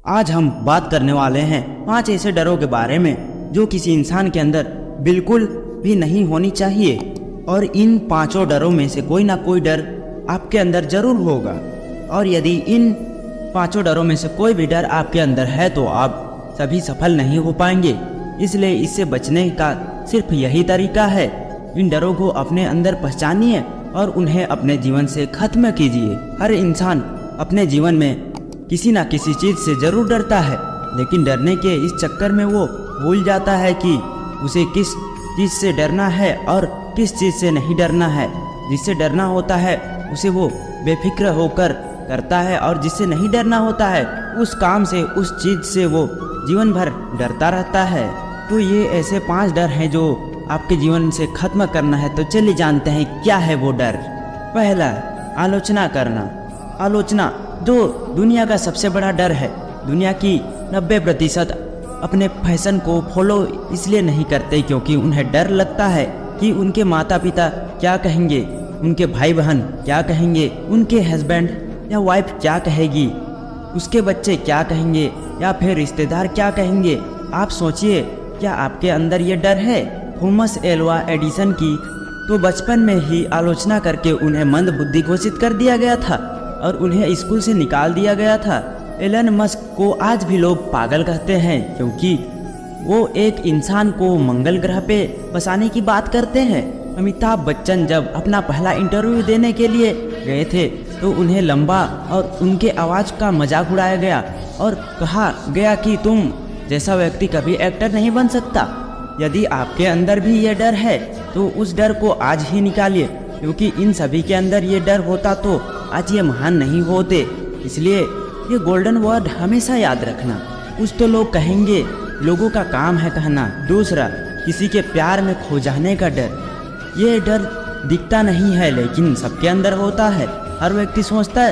आज हम बात करने वाले हैं 5 ऐसे डरों के बारे में जो किसी इंसान के अंदर बिल्कुल भी नहीं होनी चाहिए। और इन 5 डरों में से कोई ना कोई डर आपके अंदर जरूर होगा। और यदि इन 5 डरों में से कोई भी डर आपके अंदर है तो आप सभी सफल नहीं हो पाएंगे। इसलिए इससे बचने का सिर्फ यही तरीका है। इन डरों को अपने अंदर पहचानिए और उन्हें अपने जीवन से खत्म कीजिए। हर इंसान अपने जीवन में किसी ना किसी चीज़ से ज़रूर डरता है, लेकिन डरने के इस चक्कर में वो भूल जाता है कि उसे किस चीज़ से डरना है और किस चीज़ से नहीं डरना है। जिससे डरना होता है उसे वो बेफिक्र होकर करता है, और जिससे नहीं डरना होता है उस काम से, उस चीज़ से वो जीवन भर डरता रहता है। तो ये ऐसे 5 डर हैं जो आपके जीवन से खत्म करना है। तो चलिए जानते हैं क्या है वो डर। पहला, आलोचना करना। आलोचना जो दुनिया का सबसे बड़ा डर है। दुनिया की 90% अपने फैशन को फॉलो इसलिए नहीं करते क्योंकि उन्हें डर लगता है कि उनके माता पिता क्या कहेंगे, उनके भाई बहन क्या कहेंगे, उनके हस्बैंड या वाइफ क्या कहेगी, उसके बच्चे क्या कहेंगे, या फिर रिश्तेदार क्या कहेंगे। आप सोचिए, क्या आपके अंदर ये डर है? थॉमस एल्वा एडिसन की तो बचपन में ही आलोचना करके उन्हें मंद बुद्धि घोषित कर दिया गया था और उन्हें स्कूल से निकाल दिया गया था। एलन मस्क को आज भी लोग पागल कहते हैं क्योंकि वो एक इंसान को मंगल ग्रह पे बसाने की बात करते हैं। अमिताभ बच्चन जब अपना पहला इंटरव्यू देने के लिए गए थे तो उन्हें लंबा और उनके आवाज़ का मजाक उड़ाया गया और कहा गया कि तुम जैसा व्यक्ति कभी एक्टर नहीं बन सकता। यदि आपके अंदर भी ये डर है तो उस डर को आज ही निकालिए, क्योंकि इन सभी के अंदर ये डर होता तो आज ये महान नहीं होते। इसलिए ये गोल्डन वर्ड हमेशा याद रखना। कुछ तो लोग कहेंगे, लोगों का काम है कहना। दूसरा, किसी के प्यार में खो जाने का डर। ये डर दिखता नहीं है लेकिन सबके अंदर होता है। हर व्यक्ति सोचता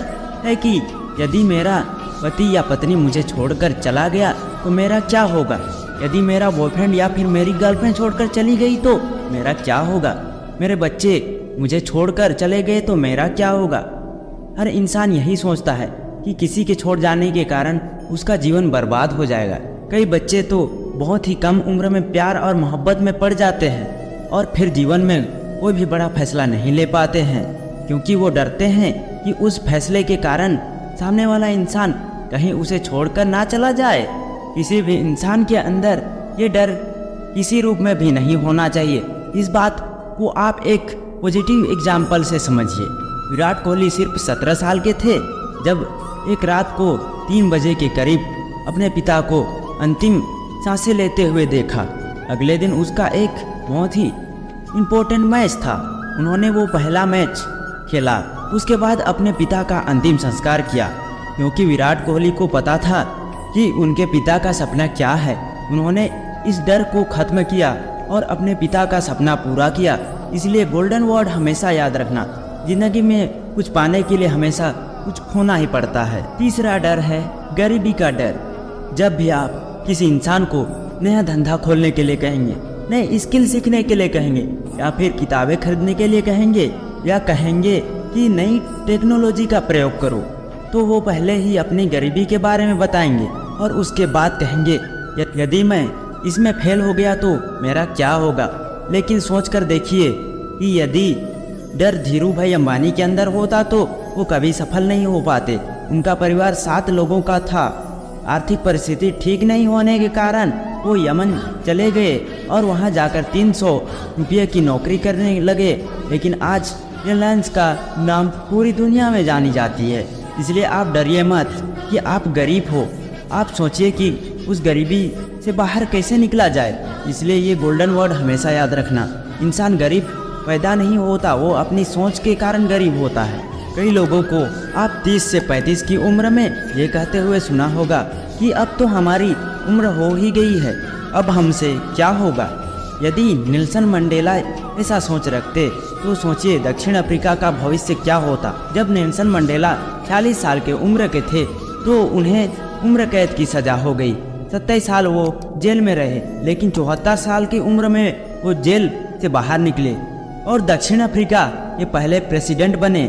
है कि यदि मेरा पति या पत्नी मुझे छोड़कर चला गया तो मेरा क्या होगा। यदि मेरा बॉयफ्रेंड या फिर मेरी गर्लफ्रेंड छोड़कर चली गई तो मेरा क्या होगा। मेरे बच्चे मुझे छोड़कर चले गए तो मेरा क्या होगा। हर इंसान यही सोचता है कि किसी के छोड़ जाने के कारण उसका जीवन बर्बाद हो जाएगा। कई बच्चे तो बहुत ही कम उम्र में प्यार और मोहब्बत में पड़ जाते हैं और फिर जीवन में कोई भी बड़ा फैसला नहीं ले पाते हैं, क्योंकि वो डरते हैं कि उस फैसले के कारण सामने वाला इंसान कहीं उसे छोड़कर ना चला जाए। किसी भी इंसान के अंदर ये डर किसी रूप में भी नहीं होना चाहिए। इस बात को आप एक पॉजिटिव एग्जाम्पल से समझिए। विराट कोहली सिर्फ 17 साल के थे जब एक रात को 3 बजे के करीब अपने पिता को अंतिम सांसें लेते हुए देखा। अगले दिन उसका एक बहुत ही इम्पोर्टेंट मैच था। उन्होंने वो पहला मैच खेला। उसके बाद अपने पिता का अंतिम संस्कार किया, क्योंकि विराट कोहली को पता था कि उनके पिता का सपना क्या है। उन्होंने इस डर को खत्म किया और अपने पिता का सपना पूरा किया। इसलिए गोल्डन वर्ड हमेशा याद रखना। जिंदगी में कुछ पाने के लिए हमेशा कुछ खोना ही पड़ता है। तीसरा डर है गरीबी का डर। जब भी आप किसी इंसान को नया धंधा खोलने के लिए कहेंगे, नए स्किल सीखने के लिए कहेंगे, या फिर किताबें खरीदने के लिए कहेंगे, या कहेंगे कि नई टेक्नोलॉजी का प्रयोग करो, तो वो पहले ही अपनी गरीबी के बारे में बताएंगे और उसके बाद कहेंगे यदि मैं इसमें फेल हो गया तो मेरा क्या होगा। लेकिन सोच कर देखिए कि यदि डर धीरू भाई अंबानी के अंदर होता तो वो कभी सफल नहीं हो पाते। उनका परिवार 7 लोगों का था। आर्थिक परिस्थिति ठीक नहीं होने के कारण वो यमन चले गए और वहाँ जाकर 300 रुपये की नौकरी करने लगे। लेकिन आज रिलायंस का नाम पूरी दुनिया में जानी जाती है। इसलिए आप डरिए मत कि आप गरीब हो। आप सोचिए कि उस गरीबी से बाहर कैसे निकला जाए। इसलिए ये गोल्डन वर्ड हमेशा याद रखना। इंसान गरीब पैदा नहीं होता, वो अपनी सोच के कारण गरीब होता है। कई लोगों को आप 30 से 35 की उम्र में ये कहते हुए सुना होगा कि अब तो हमारी उम्र हो ही गई है, अब हमसे क्या होगा। यदि नेल्सन मंडेला ऐसा सोच रखते तो सोचिए दक्षिण अफ्रीका का भविष्य क्या होता। जब नेल्सन मंडेला 40 साल के उम्र के थे तो उन्हें उम्र कैद की सजा हो गई। 27 साल वो जेल में रहे, लेकिन 74 साल की उम्र में वो जेल से बाहर निकले और दक्षिण अफ्रीका के पहले प्रेसिडेंट बने।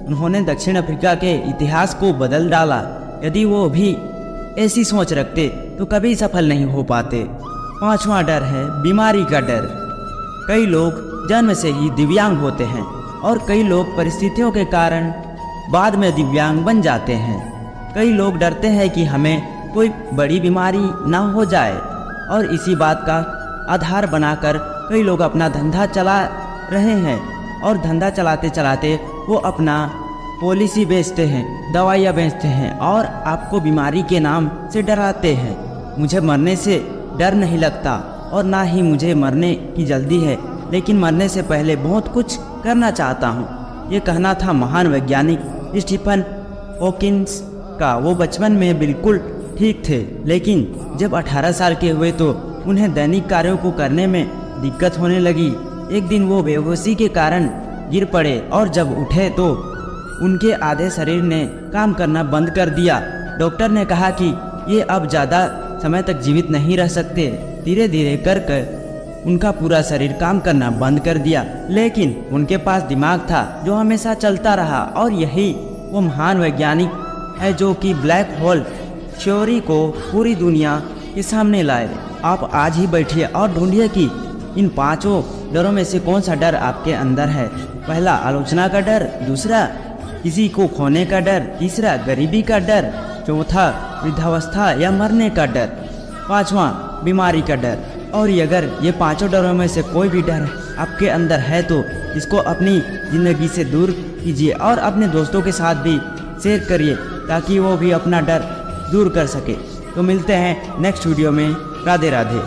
उन्होंने दक्षिण अफ्रीका के इतिहास को बदल डाला। यदि वो भी ऐसी सोच रखते तो कभी सफल नहीं हो पाते। 5वां डर है बीमारी का डर। कई लोग जन्म से ही दिव्यांग होते हैं और कई लोग परिस्थितियों के कारण बाद में दिव्यांग बन जाते हैं। कई लोग डरते हैं कि हमें कोई बड़ी बीमारी ना हो जाए और इसी बात का आधार बनाकर कई लोग अपना धंधा चला रहे हैं और धंधा चलाते चलाते वो अपना पॉलिसी बेचते हैं, दवाइयाँ बेचते हैं और आपको बीमारी के नाम से डराते हैं। मुझे मरने से डर नहीं लगता और ना ही मुझे मरने की जल्दी है, लेकिन मरने से पहले बहुत कुछ करना चाहता हूँ। ये कहना था महान वैज्ञानिक स्टीफन हॉकिंस का। वो बचपन में बिल्कुल ठीक थे, लेकिन जब 18 साल के हुए तो उन्हें दैनिक कार्यों को करने में दिक्कत होने लगी। एक दिन वो बेहोशी के कारण गिर पड़े और जब उठे तो उनके आधे शरीर ने काम करना बंद कर दिया। डॉक्टर ने कहा कि ये अब ज़्यादा समय तक जीवित नहीं रह सकते। धीरे धीरे कर उनका पूरा शरीर काम करना बंद कर दिया, लेकिन उनके पास दिमाग था जो हमेशा चलता रहा और यही वो महान वैज्ञानिक है जो कि ब्लैक होल थ्योरी को पूरी दुनिया के सामने लाए। आप आज ही बैठिए और ढूंढिए कि इन 5 डरों में से कौन सा डर आपके अंदर है। पहला आलोचना का डर, दूसरा किसी को खोने का डर, तीसरा गरीबी का डर, चौथा वृद्धावस्था या मरने का डर, 5वां बीमारी का डर। और अगर ये 5 डरों में से कोई भी डर आपके अंदर है तो इसको अपनी ज़िंदगी से दूर कीजिए और अपने दोस्तों के साथ भी शेयर करिए ताकि वो भी अपना डर दूर कर सके। तो मिलते हैं नेक्स्ट वीडियो में। राधे राधे।